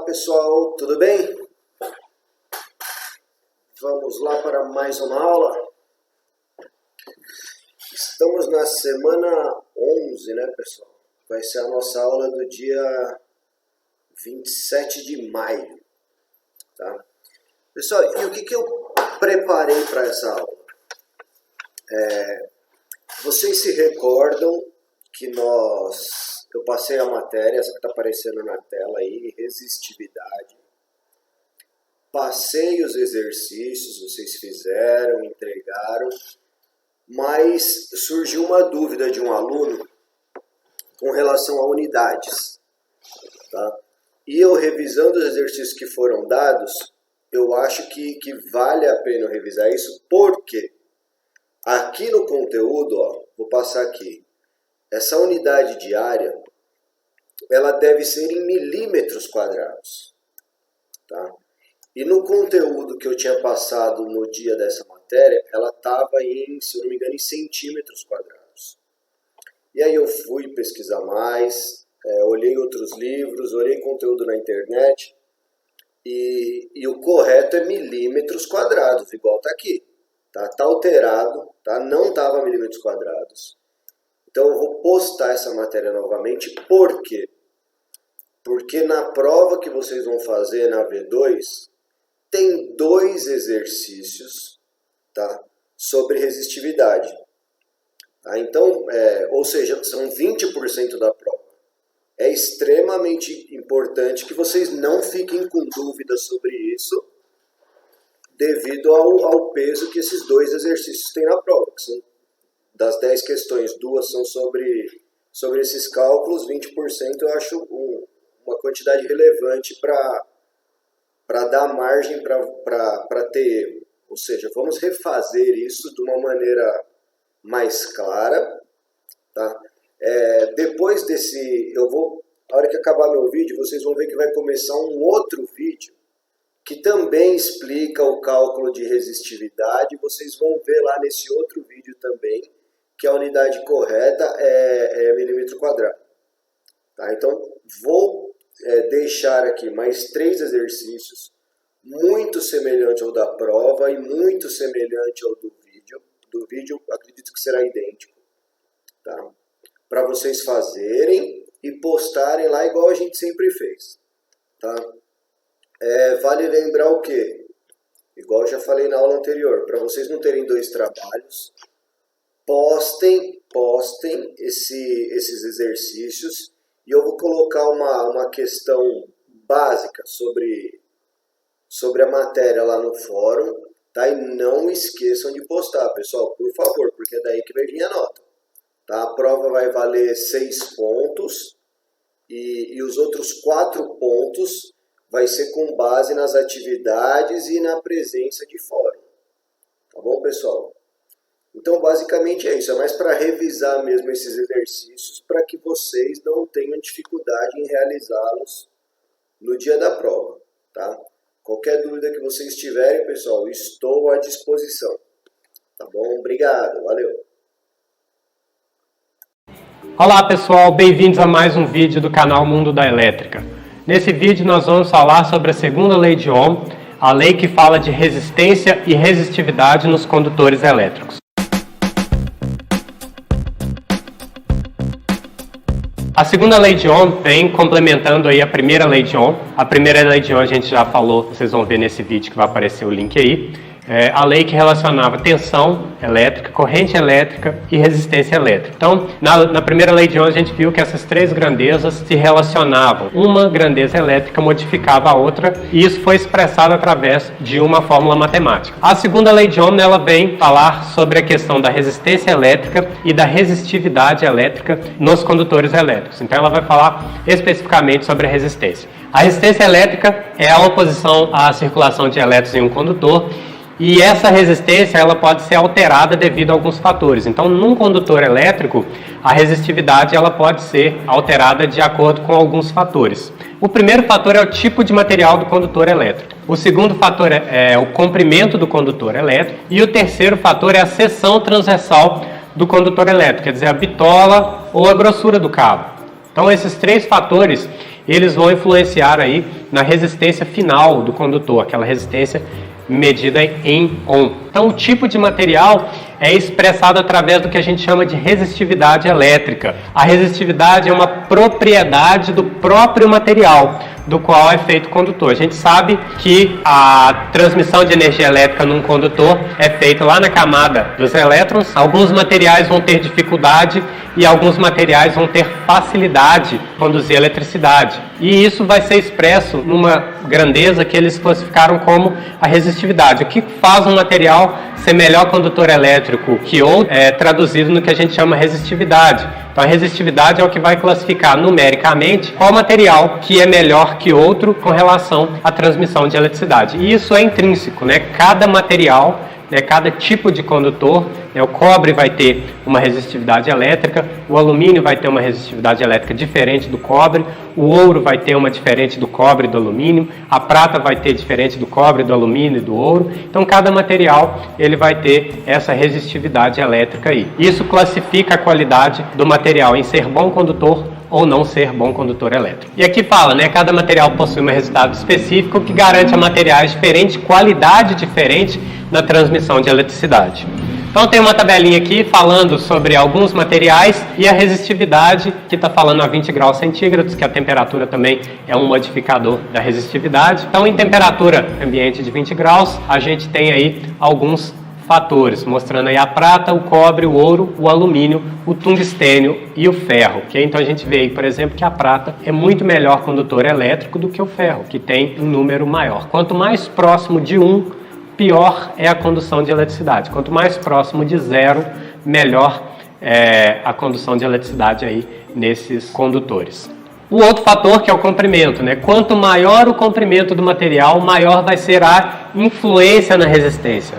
pessoal, tudo bem? Vamos lá para mais uma aula. Estamos na semana 11, né, pessoal? Vai ser a nossa aula do dia 27 de maio, tá? Pessoal, e o que eu preparei para essa aula? Vocês se recordam que eu passei a matéria, essa que está aparecendo na tela aí, resistividade. Passei os exercícios, vocês fizeram, entregaram, mas surgiu uma dúvida de um aluno com relação a unidades, tá? E eu revisando os exercícios que foram dados, eu acho que vale a pena eu revisar isso, porque aqui no conteúdo, ó, vou passar aqui, essa unidade de área, ela deve ser em milímetros quadrados, tá? E no conteúdo que eu tinha passado no dia dessa matéria, ela estava em, se eu não me engano, em centímetros quadrados. E aí eu fui pesquisar mais, olhei outros livros, olhei conteúdo na internet, e o correto é milímetros quadrados, igual está aqui. Tá alterado, tá? Não estava milímetros quadrados. Então eu vou postar essa matéria novamente. Por quê? Porque na prova que vocês vão fazer na V2, tem 2 exercícios, tá, sobre resistividade. Tá? Então, ou seja, são 20% da prova. É extremamente importante que vocês não fiquem com dúvidas sobre isso, devido ao peso que esses 2 exercícios têm na prova. Que são, das 10 questões, 2 são sobre esses cálculos, 20% eu acho uma quantidade relevante para dar margem para ter erro. Ou seja, vamos refazer isso de uma maneira mais clara. Tá? Depois desse, a hora que acabar meu vídeo, vocês vão ver que vai começar um outro vídeo que também explica o cálculo de resistividade. Vocês vão ver lá nesse outro vídeo também que a unidade correta é milímetro quadrado. Tá? Então, vou deixar aqui mais 3 exercícios, muito semelhante ao da prova e muito semelhante ao do vídeo. Do vídeo, acredito que será idêntico. Tá? Para vocês fazerem e postarem lá igual a gente sempre fez. Tá? Vale lembrar o quê? Igual eu já falei na aula anterior, para vocês não terem 2 trabalhos, postem esses exercícios e eu vou colocar uma questão básica sobre a matéria lá no fórum, tá? E não esqueçam de postar, pessoal, por favor, porque é daí que vai vir a nota. Tá? A prova vai valer 6 pontos e os outros 4 pontos vai ser com base nas atividades e na presença de fórum. Tá bom, pessoal? Então, basicamente é isso. É mais para revisar mesmo esses exercícios para que vocês não tenham dificuldade em realizá-los no dia da prova. Tá? Qualquer dúvida que vocês tiverem, pessoal, estou à disposição. Tá bom? Obrigado. Valeu. Olá, pessoal. Bem-vindos a mais um vídeo do canal Mundo da Elétrica. Nesse vídeo nós vamos falar sobre a segunda lei de Ohm, a lei que fala de resistência e resistividade nos condutores elétricos. A segunda lei de Ohm vem complementando aí a primeira lei de Ohm. A primeira lei de Ohm a gente já falou, vocês vão ver nesse vídeo que vai aparecer o link aí. A lei que relacionava tensão elétrica, corrente elétrica e resistência elétrica. Então, na primeira lei de Ohm a gente viu que essas 3 grandezas se relacionavam. Uma grandeza elétrica modificava a outra e isso foi expressado através de uma fórmula matemática. A segunda lei de Ohm ela vem falar sobre a questão da resistência elétrica e da resistividade elétrica nos condutores elétricos. Então, ela vai falar especificamente sobre a resistência. A resistência elétrica é a oposição à circulação de elétrons em um condutor. E essa resistência ela pode ser alterada devido a alguns fatores. Então, num condutor elétrico, a resistividade ela pode ser alterada de acordo com alguns fatores. O primeiro fator é o tipo de material do condutor elétrico. O segundo fator é o comprimento do condutor elétrico. E o terceiro fator é a seção transversal do condutor elétrico, quer dizer, a bitola ou a grossura do cabo. Então, esses 3 fatores eles vão influenciar aí na resistência final do condutor, aquela resistência medida em ohm. Então, o tipo de material é expressado através do que a gente chama de resistividade elétrica. A resistividade é uma propriedade do próprio material do qual é feito o condutor. A gente sabe que a transmissão de energia elétrica num condutor é feita lá na camada dos elétrons. Alguns materiais vão ter dificuldade e alguns materiais vão ter facilidade de conduzir eletricidade. E isso vai ser expresso numa grandeza que eles classificaram como a resistividade. O que faz um material ser melhor condutor elétrico que outro é traduzido no que a gente chama resistividade. Então a resistividade é o que vai classificar numericamente qual material que é melhor que outro com relação à transmissão de eletricidade. E isso é intrínseco, né? Cada material, cada tipo de condutor, o cobre vai ter uma resistividade elétrica, o alumínio vai ter uma resistividade elétrica diferente do cobre, o ouro vai ter uma diferente do cobre e do alumínio, a prata vai ter diferente do cobre, do alumínio e do ouro. Então cada material ele vai ter essa resistividade elétrica aí. Isso classifica a qualidade do material em ser bom condutor ou não ser bom condutor elétrico. E aqui fala, cada material possui um resultado específico que garante a materiais diferentes, qualidade diferente na transmissão de eletricidade. Então tem uma tabelinha aqui falando sobre alguns materiais e a resistividade, que está falando a 20 graus centígrados, que a temperatura também é um modificador da resistividade. Então em temperatura ambiente de 20 graus, a gente tem aí alguns fatores, mostrando aí a prata, o cobre, o ouro, o alumínio, o tungstênio e o ferro. Okay? Então a gente vê aí, por exemplo, que a prata é muito melhor condutor elétrico do que o ferro, que tem um número maior. Quanto mais próximo de 1, pior é a condução de eletricidade. Quanto mais próximo de 0, melhor é a condução de eletricidade aí nesses condutores. O outro fator que é o comprimento, Quanto maior o comprimento do material, maior vai ser a influência na resistência,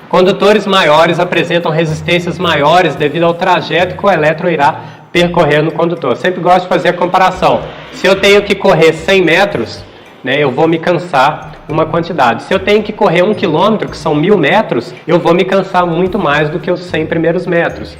Condutores maiores apresentam resistências maiores devido ao trajeto que o elétron irá percorrer no condutor. Eu sempre gosto de fazer a comparação. Se eu tenho que correr 100 metros, eu vou me cansar uma quantidade. Se eu tenho que correr 1 quilômetro, que são 1000 metros, eu vou me cansar muito mais do que os 100 primeiros metros.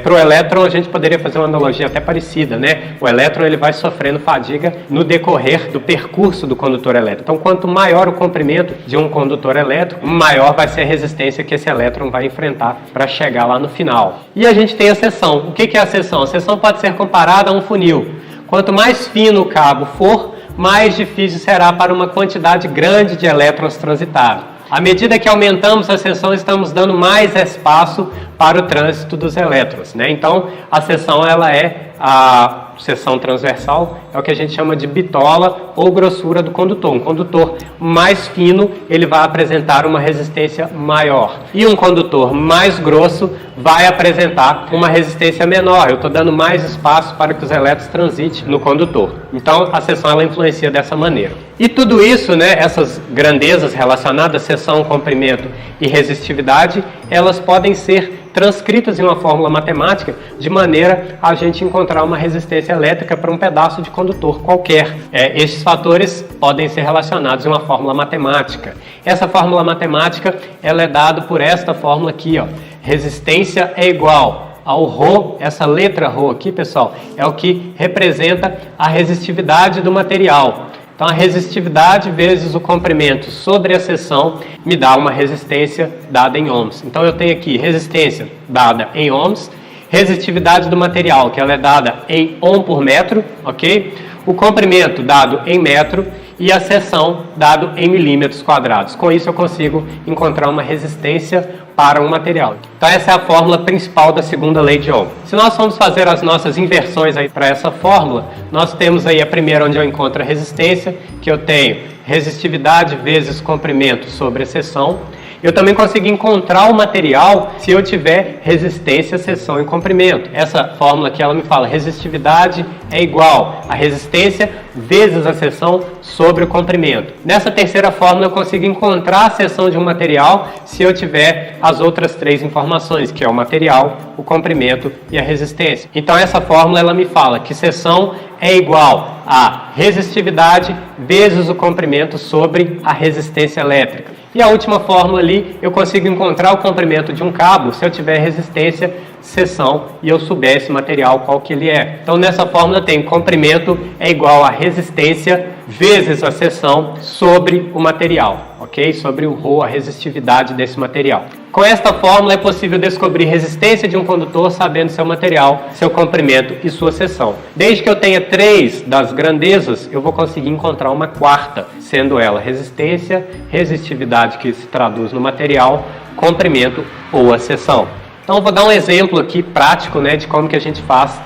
Para o elétron, a gente poderia fazer uma analogia até parecida, O elétron ele vai sofrendo fadiga no decorrer do percurso do condutor elétrico. Então, quanto maior o comprimento de um condutor elétrico, maior vai ser a resistência que esse elétron vai enfrentar para chegar lá no final. E a gente tem a seção. O que é a seção? A seção pode ser comparada a um funil. Quanto mais fino o cabo for, mais difícil será para uma quantidade grande de elétrons transitar. À medida que aumentamos a seção, estamos dando mais espaço para o trânsito dos elétrons, Então, a seção ela é a seção transversal, é o que a gente chama de bitola ou grossura do condutor. Um condutor mais fino, ele vai apresentar uma resistência maior. E um condutor mais grosso vai apresentar uma resistência menor. Eu estou dando mais espaço para que os elétrons transitem no condutor. Então, a seção ela influencia dessa maneira. E tudo isso, essas grandezas relacionadas, seção, comprimento e resistividade, elas podem ser transcritas em uma fórmula matemática de maneira a gente encontrar uma resistência elétrica para um pedaço de condutor qualquer. Estes fatores podem ser relacionados em uma fórmula matemática. Essa fórmula matemática ela é dada por esta fórmula aqui, Resistência é igual ao ρ, essa letra ρ aqui, pessoal, é o que representa a resistividade do material. Então, a resistividade vezes o comprimento sobre a seção me dá uma resistência dada em ohms. Então, eu tenho aqui resistência dada em ohms, resistividade do material, que ela é dada em ohm por metro, ok? O comprimento dado em metro e a seção dado em milímetros quadrados. Com isso, eu consigo encontrar uma resistência para um material. Então, essa é a fórmula principal da segunda lei de Ohm. Se nós formos fazer as nossas inversões aí para essa fórmula, nós temos aí a primeira onde eu encontro a resistência, que eu tenho resistividade vezes comprimento sobre a seção. Eu também consigo encontrar o material se eu tiver resistência, seção e comprimento. Essa fórmula aqui ela me fala resistividade é igual a resistência vezes a seção sobre o comprimento. Nessa terceira fórmula eu consigo encontrar a seção de um material se eu tiver as outras três informações, que é o material, o comprimento e a resistência. Então essa fórmula ela me fala que seção é igual a resistividade vezes o comprimento sobre a resistência elétrica. E a última fórmula ali, eu consigo encontrar o comprimento de um cabo se eu tiver resistência, seção e eu souber esse material qual que ele é. Então nessa fórmula tem comprimento é igual a resistência vezes a seção sobre o material, ok? Sobre o ρ, a resistividade desse material. Com esta fórmula é possível descobrir resistência de um condutor sabendo seu material, seu comprimento e sua seção. Desde que eu tenha 3 das grandezas, eu vou conseguir encontrar uma quarta, sendo ela resistência, resistividade que se traduz no material, comprimento ou a seção. Então eu vou dar um exemplo aqui prático, né, de como que a gente faz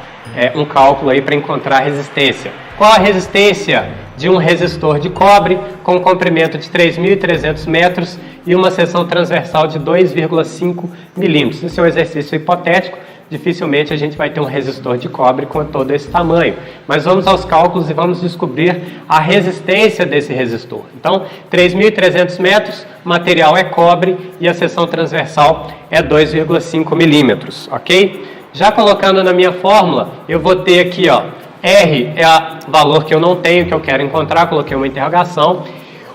um cálculo aí para encontrar a resistência. Qual a resistência de um resistor de cobre com um comprimento de 3.300 metros e uma seção transversal de 2,5 milímetros? Esse é um exercício hipotético, dificilmente a gente vai ter um resistor de cobre com todo esse tamanho. Mas vamos aos cálculos e vamos descobrir a resistência desse resistor. Então, 3.300 metros, o material é cobre e a seção transversal é 2,5 milímetros, ok? Já colocando na minha fórmula, eu vou ter aqui, ó, R é o valor que eu não tenho, que eu quero encontrar, coloquei uma interrogação.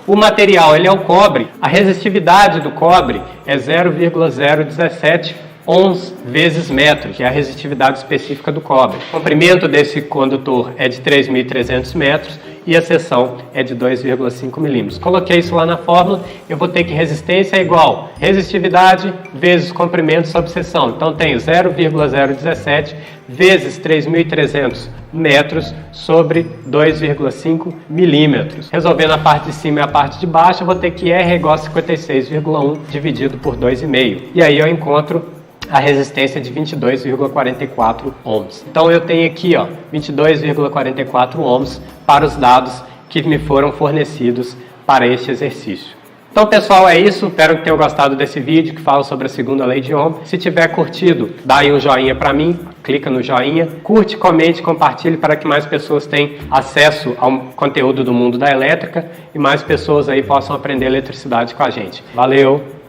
O material, ele é o cobre. A resistividade do cobre é 0,017 ohms vezes metro, que é a resistividade específica do cobre. O comprimento desse condutor é de 3.300 metros e a seção é de 2,5 milímetros. Coloquei isso lá na fórmula, eu vou ter que resistência é igual resistividade vezes comprimento sobre seção. Então, tenho 0,017 vezes 3.300 metros sobre 2,5 milímetros. Resolvendo a parte de cima e a parte de baixo, eu vou ter que R é igual a 56,1 dividido por 2,5. E aí eu encontro a resistência de 22,44 ohms. Então eu tenho aqui, ó, 22,44 ohms para os dados que me foram fornecidos para este exercício. Então, pessoal, é isso. Espero que tenham gostado desse vídeo que fala sobre a segunda lei de Ohm. Se tiver curtido, dá aí um joinha para mim, clica no joinha, curte, comente, compartilhe para que mais pessoas tenham acesso ao conteúdo do mundo da elétrica e mais pessoas aí possam aprender eletricidade com a gente. Valeu!